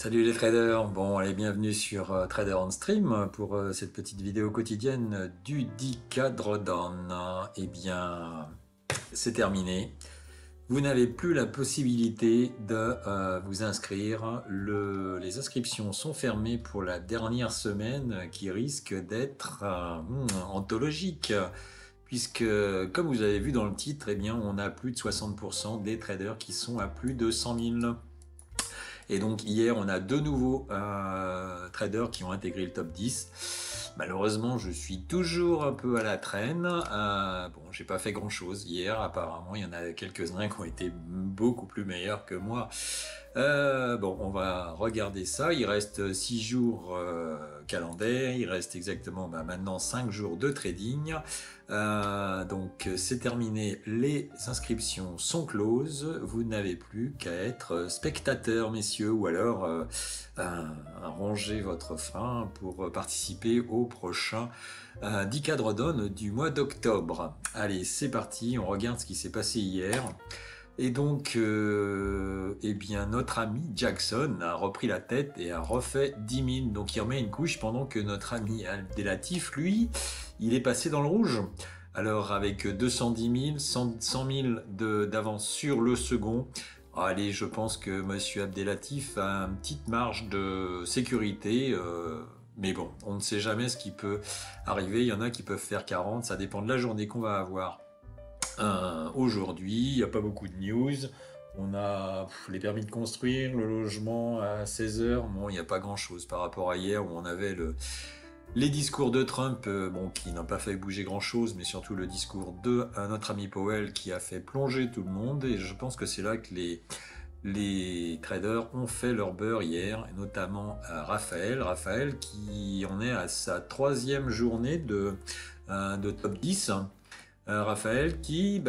Salut les traders, bon allez bienvenue sur Trader on Stream pour cette petite vidéo quotidienne du 10K Drawdown. Eh bien c'est terminé, vous n'avez plus la possibilité de vous inscrire, les inscriptions sont fermées pour la dernière semaine qui risque d'être anthologique. Puisque, comme vous avez vu dans le titre, eh bien, on a plus de 60% des traders qui sont à plus de 100 000. Et donc hier, on a deux nouveaux traders qui ont intégré le top 10. Malheureusement, je suis toujours un peu à la traîne. Bon, j'ai pas fait grand chose hier. Apparemment, il y en a quelques-uns qui ont été beaucoup plus meilleurs que moi. Bon, on va regarder ça. Il reste 6 jours calendaires. Il reste exactement maintenant 5 jours de trading. Donc c'est terminé. Les inscriptions sont closes. Vous n'avez plus qu'à être spectateur, messieurs, ou alors ranger votre frein pour participer au prochain 10K Drawdown du mois d'octobre. Allez, c'est parti. On regarde ce qui s'est passé hier. Et donc, eh bien, notre ami Jackson a repris la tête et a refait 10 000. Donc, il remet une couche pendant que notre ami Abdelatif, lui, il est passé dans le rouge. Alors, avec 210 000, 100 000 d'avance sur le second, allez, je pense que Monsieur Abdelatif a une petite marge de sécurité. Mais bon, on ne sait jamais ce qui peut arriver. Il y en a qui peuvent faire 40. Ça dépend de la journée qu'on va avoir. Aujourd'hui, il n'y a pas beaucoup de news. On a les permis de construire, le logement à 16 heures. Bon, il n'y a pas grand chose par rapport à hier où on avait les discours de Trump, bon, qui n'ont pas fait bouger grand chose, mais surtout le discours de notre ami Powell qui a fait plonger tout le monde. Et je pense que c'est là que les traders ont fait leur beurre hier, et notamment Raphaël. Raphaël qui en est à sa 3e journée de top 10. Raphaël qui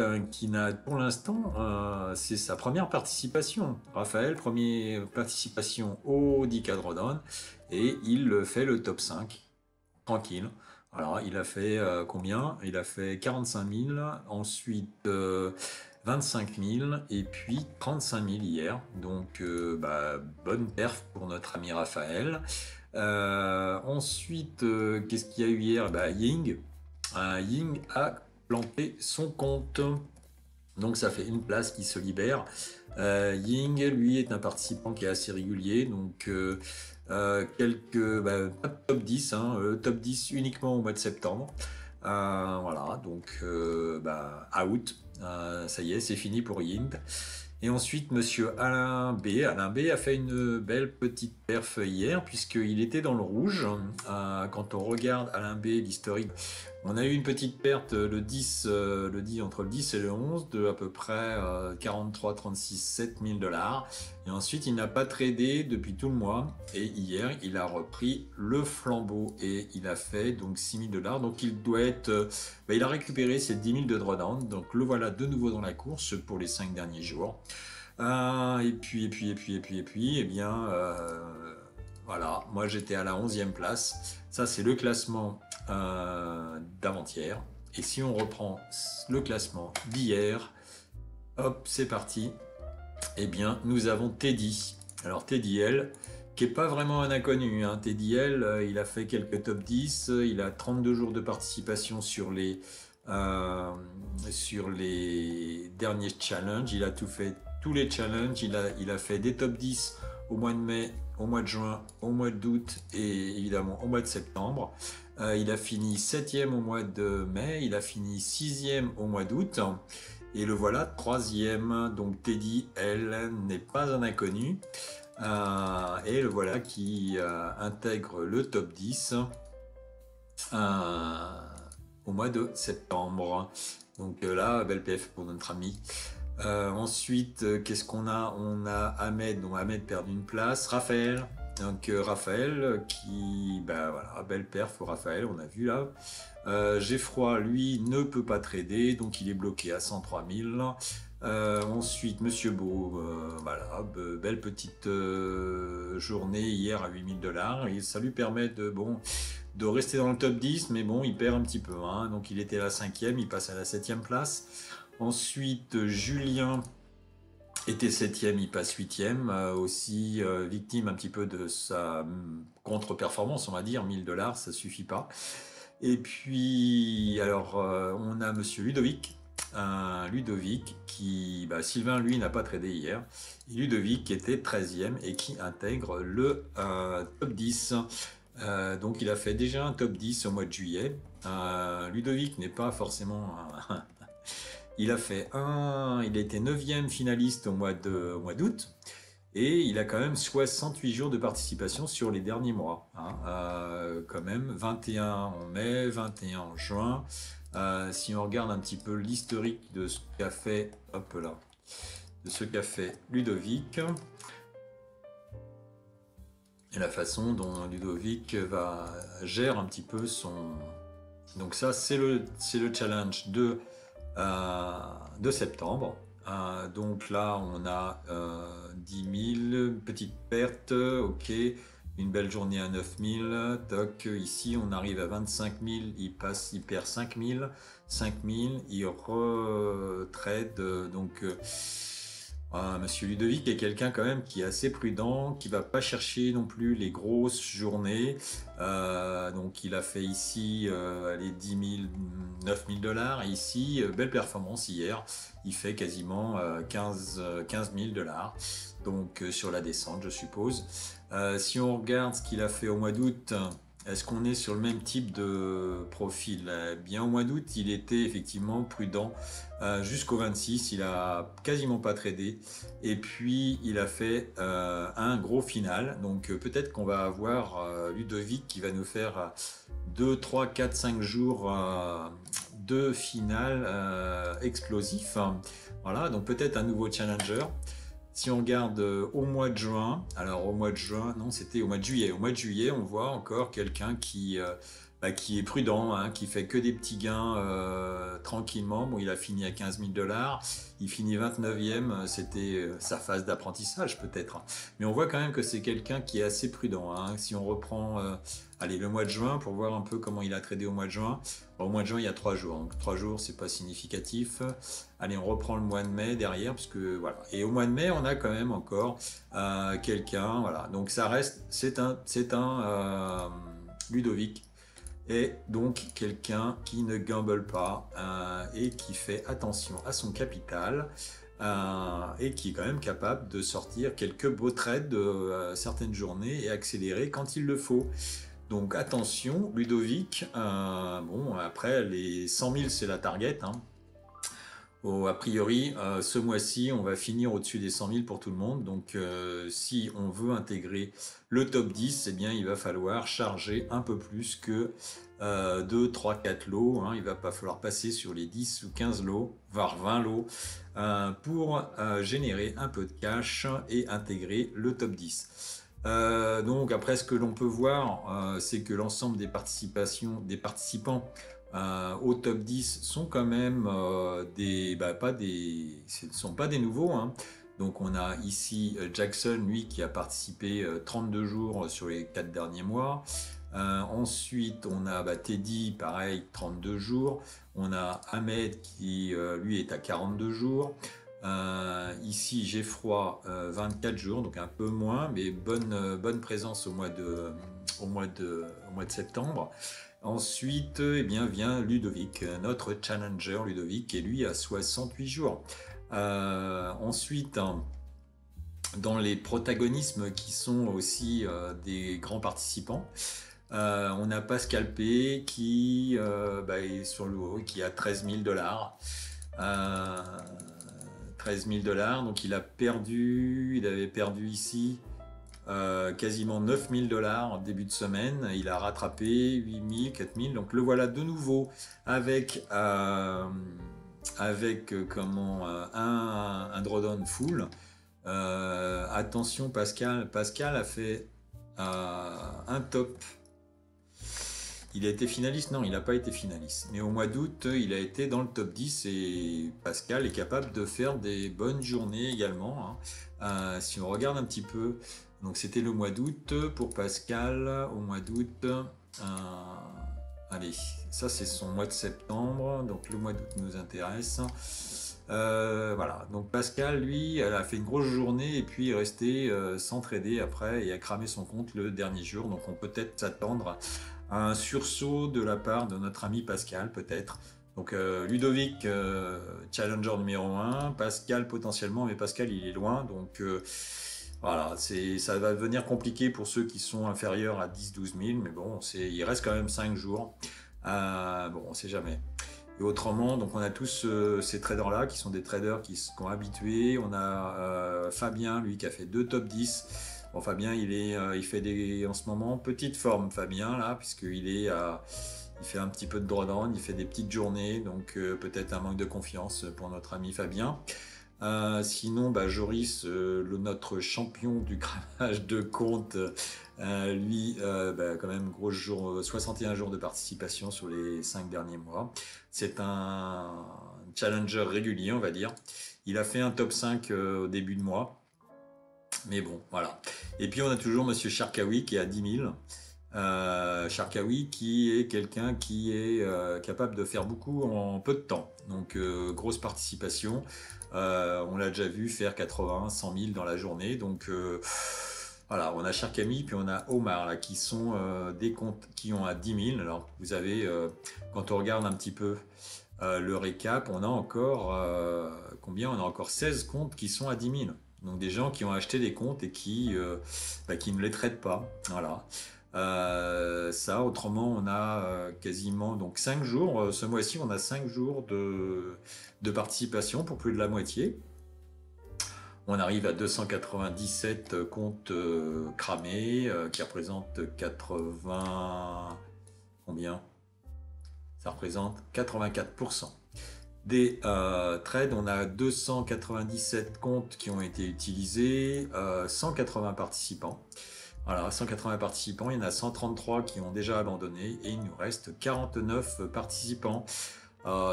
n'a pour l'instant, c'est sa première participation. Raphaël, première participation au 10K Drawdown et il fait le top 5, tranquille. Voilà, il a fait combien? Il a fait 45 000, ensuite 25 000 et puis 35 000 hier. Donc bonne perf pour notre ami Raphaël. Ensuite, qu'est-ce qu'il y a eu hier? Ying. Ying a planter son compte. Donc ça fait une place qui se libère. Ying, lui, est un participant qui est assez régulier. Donc pas de top 10, top 10 uniquement au mois de septembre. Voilà, donc out. Ça y est, c'est fini pour Ying. Et ensuite, monsieur Alain B. Alain B a fait une belle petite perf hier, puisqu'il était dans le rouge. Quand on regarde Alain B, l'historique, on a eu une petite perte entre le 10 et le 11 de à peu près 43, 36, 7 000 $. Et ensuite, il n'a pas tradé depuis tout le mois. Et hier, il a repris le flambeau et il a fait donc 6 000 $. Donc, il doit être... il a récupéré ses 10 000 de drawdown. Donc, le voilà de nouveau dans la course pour les 5 derniers jours. Et puis, eh bien... voilà, moi j'étais à la 11e place. Ça, c'est le classement d'avant-hier. Et si on reprend le classement d'hier, hop, c'est parti. Eh bien, nous avons Teddy. Alors, Teddy L, qui n'est pas vraiment un inconnu. Teddy L, il a fait quelques top 10. Il a 32 jours de participation sur les derniers challenges. Il a tout fait, tous les challenges. Il a fait des top 10 au mois de mai, au mois de juin, au mois d'août et évidemment au mois de septembre. Il a fini 7e au mois de mai, il a fini 6e au mois d'août. Et le voilà 3e, donc Teddy, elle, n'est pas un inconnu. Et le voilà qui intègre le top 10 au mois de septembre. Donc là, belle PF pour notre ami. Ensuite, qu'est-ce qu'on a? On a Ahmed, donc Ahmed perd une place. Raphaël, donc Raphaël qui, voilà, belle perf pour Raphaël, on a vu là. Geoffroy, lui, ne peut pas trader, donc il est bloqué à 103 000. Ensuite, Monsieur Beau, voilà, belle petite journée hier à 8 000 $. Et ça lui permet de rester dans le top 10, mais bon, il perd un petit peu. Donc il était à la 5e, il passe à la 7e place. Ensuite, Julien était 7e, il passe 8e, aussi victime un petit peu de sa contre-performance, on va dire, 1000 $, ça suffit pas. Et puis, alors, on a Monsieur Ludovic, un Ludovic qui, Sylvain, lui, n'a pas tradé hier. Et Ludovic qui était 13e et qui intègre le top 10. Donc, il a fait déjà un top 10 au mois de juillet. Ludovic n'est pas forcément... il a été 9e finaliste au mois d'août. Et il a quand même 68 jours de participation sur les derniers mois. Hein. Quand même, 21 en mai, 21 en juin. Si on regarde un petit peu l'historique de ce qu'a fait, hop là, de ce qu'a fait Ludovic, et la façon dont Ludovic gère un petit peu son... Donc ça, c'est le challenge de septembre. Donc là, on a 10 000, petite perte, ok, une belle journée à 9 000, toc, ici on arrive à 25 000, il perd 5 000, il retrade, donc Monsieur Ludovic est quelqu'un quand même qui est assez prudent, qui va pas chercher non plus les grosses journées. Donc il a fait ici les 10 000, 9 000 $. Et ici, belle performance hier. Il fait quasiment 15 000 $. Donc sur la descente, je suppose. Si on regarde ce qu'il a fait au mois d'août, est-ce qu'on est sur le même type de profil? Bien, au mois d'août, il était effectivement prudent jusqu'au 26. Il a quasiment pas tradé. Et puis, il a fait un gros final. Donc, peut-être qu'on va avoir Ludovic qui va nous faire 2, 3, 4, 5 jours de finale explosif. Voilà, donc peut-être un nouveau challenger. Si on regarde au mois de juin, alors au mois de juin, non, c'était au mois de juillet. Au mois de juillet, on voit encore quelqu'un qui est prudent, hein, qui fait que des petits gains tranquillement. Bon, il a fini à 15 000 $, il finit 29e, c'était sa phase d'apprentissage peut-être. Mais on voit quand même que c'est quelqu'un qui est assez prudent. Hein. Si on reprend allez, le mois de juin pour voir un peu comment il a tradé au mois de juin. Bon, au mois de juin, il y a 3 jours, donc 3 jours, c'est pas significatif. Allez, on reprend le mois de mai derrière, parce que voilà. Et au mois de mai, on a quand même encore quelqu'un, voilà. Donc ça reste, c'est un Ludovic, et donc quelqu'un qui ne gamble pas et qui fait attention à son capital et qui est quand même capable de sortir quelques beaux trades de certaines journées et accélérer quand il le faut. Donc attention, Ludovic, bon après les 100 000 c'est la target, hein. A priori, ce mois-ci, on va finir au-dessus des 100 000 pour tout le monde. Donc, si on veut intégrer le top 10, eh bien, il va falloir charger un peu plus que 2, 3, 4 lots. Hein. Il va pas falloir passer sur les 10 ou 15 lots, voire 20 lots, pour générer un peu de cash et intégrer le top 10. Donc, après, ce que l'on peut voir, c'est que l'ensemble des participants au top 10 sont quand même ce ne sont pas des nouveaux. Hein. Donc on a ici Jackson, lui, qui a participé 32 jours sur les 4 derniers mois. Ensuite, on a Teddy, pareil, 32 jours. On a Ahmed qui, lui, est à 42 jours. Ici, Geoffroy, 24 jours, donc un peu moins, mais bonne présence au mois de septembre. Ensuite, eh bien, vient Ludovic, notre challenger Ludovic, et lui a 68 jours. Ensuite, dans les protagonismes qui sont aussi des grands participants, on a Pascal P qui est sur le haut, qui a 13 000 $. 13 000 $, donc il avait perdu ici quasiment 9 000 $ en début de semaine. Il a rattrapé 8 000, 4 000. Donc le voilà de nouveau avec un drawdown full. Attention, Pascal a fait un top. Il a été finaliste? Non, il n'a pas été finaliste. Mais au mois d'août, il a été dans le top 10 et Pascal est capable de faire des bonnes journées également. Hein. Si on regarde un petit peu, donc c'était le mois d'août pour Pascal. Au mois d'août, allez, ça c'est son mois de septembre. Donc le mois d'août nous intéresse. Voilà, donc Pascal, lui, elle a fait une grosse journée et puis est resté sans trader après et a cramé son compte le dernier jour. Donc on peut peut-être s'attendre à un sursaut de la part de notre ami Pascal, peut-être. Donc Ludovic, challenger numéro 1, Pascal potentiellement, mais Pascal il est loin, donc voilà, ça va devenir compliqué pour ceux qui sont inférieurs à 10-12 000, mais bon, il reste quand même 5 jours. Bon, on sait jamais. Et autrement, donc on a tous ces traders-là qui sont des traders qui sont habitués. On a Fabien, lui, qui a fait 2 top 10. Bon, Fabien, il fait en ce moment petite forme, Fabien, là, il fait un petit peu de drawdown, il fait des petites journées, donc peut-être un manque de confiance pour notre ami Fabien. Sinon, bah, Joris, notre champion du cramage de compte, lui, bah, quand même, 61 jours de participation sur les 5 derniers mois. C'est un challenger régulier, on va dire. Il a fait un top 5 au début de mois. Mais bon, voilà. Et puis, on a toujours Monsieur Sharkawi qui est à 10 000. Sharkawi qui est quelqu'un qui est capable de faire beaucoup en peu de temps. Donc, grosse participation. On l'a déjà vu faire 80, 100 000 dans la journée. Donc voilà, on a Sharkami, puis on a Omar là, qui sont des comptes qui ont à 10 000. Alors vous avez, quand on regarde un petit peu le récap, on a encore combien? On a encore 16 comptes qui sont à 10 000. Donc des gens qui ont acheté des comptes et qui ne les traitent pas. Voilà. Ça, autrement, on a quasiment donc 5 jours. Ce mois-ci, on a 5 jours de participation pour plus de la moitié. On arrive à 297 comptes cramés qui représentent 80. Combien? Ça représente 84%. Des trades, on a 297 comptes qui ont été utilisés, 180 participants. Voilà, 180 participants, il y en a 133 qui ont déjà abandonné et il nous reste 49 participants.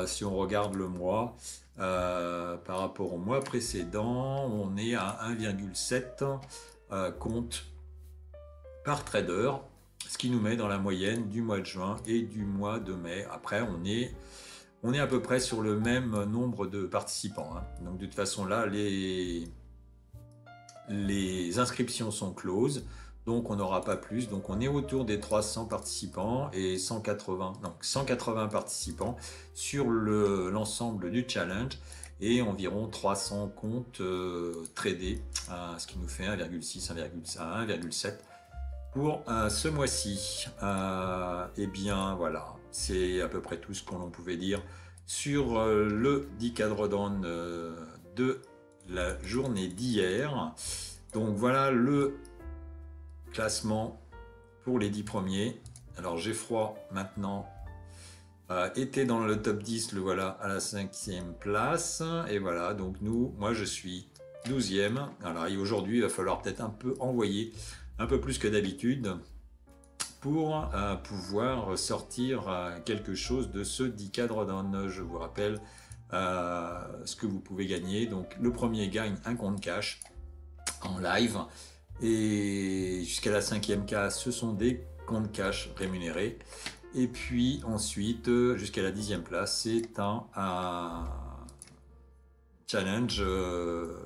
Si on regarde le mois, par rapport au mois précédent, on est à 1,7 comptes par trader, ce qui nous met dans la moyenne du mois de juin et du mois de mai. Après, on est à peu près sur le même nombre de participants. Hein. Donc de toute façon, là, les inscriptions sont closes. Donc on n'aura pas plus, donc on est autour des 300 participants et 180 participants sur l'ensemble du challenge et environ 300 comptes tradés, ce qui nous fait 1,6, 1,7 pour ce mois-ci. Et bien voilà, c'est à peu près tout ce qu'on pouvait dire sur le 10K Drawdown de la journée d'hier. Donc voilà le classement pour les 10 premiers. Alors Geoffroy maintenant était dans le top 10, le voilà à la 5e place. Et voilà, donc moi je suis 12e. Alors aujourd'hui il va falloir peut-être un peu envoyer un peu plus que d'habitude pour pouvoir sortir quelque chose de ce 10K Drawdown. Je vous rappelle ce que vous pouvez gagner. Donc le premier gagne un compte cash en live. Et jusqu'à la 5e case, ce sont des comptes cash rémunérés. Et puis ensuite, jusqu'à la 10e place, c'est un challenge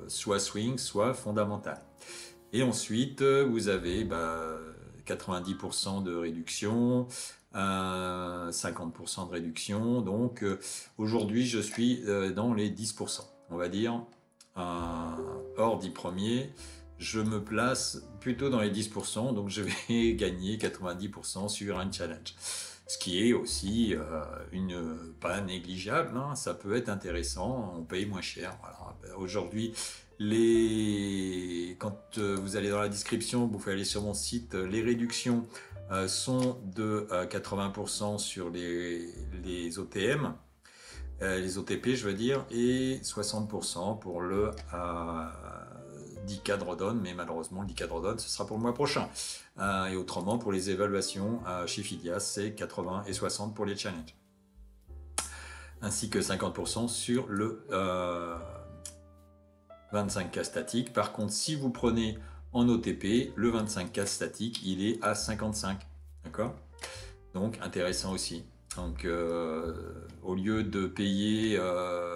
soit swing, soit fondamental. Et ensuite, vous avez 90% de réduction, 50% de réduction. Donc aujourd'hui, je suis dans les 10%. On va dire, hors 10 premiers. Je me place plutôt dans les 10%, donc je vais gagner 90% sur un challenge. Ce qui est aussi pas négligeable, hein, ça peut être intéressant, on paye moins cher. Voilà. Aujourd'hui, quand vous allez dans la description, vous pouvez aller sur mon site, les réductions sont de 80% sur les OTM, les OTP je veux dire, et 60% pour le 10K Drawdown, mais malheureusement le 10K Drawdown ce sera pour le mois prochain. Et autrement pour les évaluations chez Fidias c'est 80 et 60 pour les challenges. Ainsi que 50% sur le 25K statique. Par contre si vous prenez en OTP, le 25K statique il est à 55. D'accord? Donc intéressant aussi. Donc, au lieu de payer,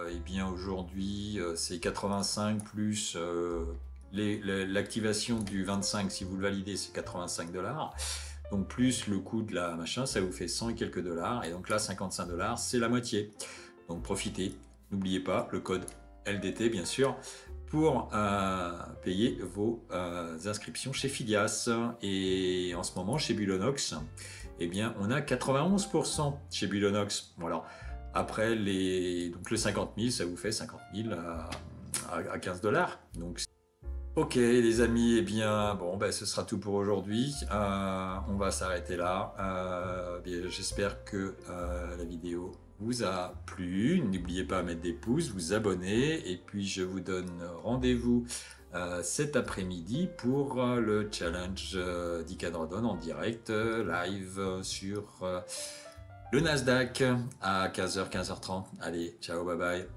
eh bien aujourd'hui, c'est 85 plus l'activation du 25, si vous le validez, c'est 85 $. Donc, plus le coût de la machin, ça vous fait 100 et quelques dollars. Et donc là, 55 $, c'est la moitié. Donc, profitez. N'oubliez pas le code LDT, bien sûr, pour payer vos inscriptions chez Phidias. Et en ce moment, chez Bulonox, eh bien, on a 91% chez Bulonox. Voilà. Après, donc le 50 000, ça vous fait 50 000 à 15 $. Donc, ok, les amis, eh bien, bon, ben, ce sera tout pour aujourd'hui. On va s'arrêter là. J'espère que la vidéo vous a plu. N'oubliez pas de mettre des pouces, vous abonner. Et puis, je vous donne rendez-vous cet après-midi pour le challenge d'Icadrodon en direct, live sur le Nasdaq à 15h, 15h30. Allez, ciao, bye bye.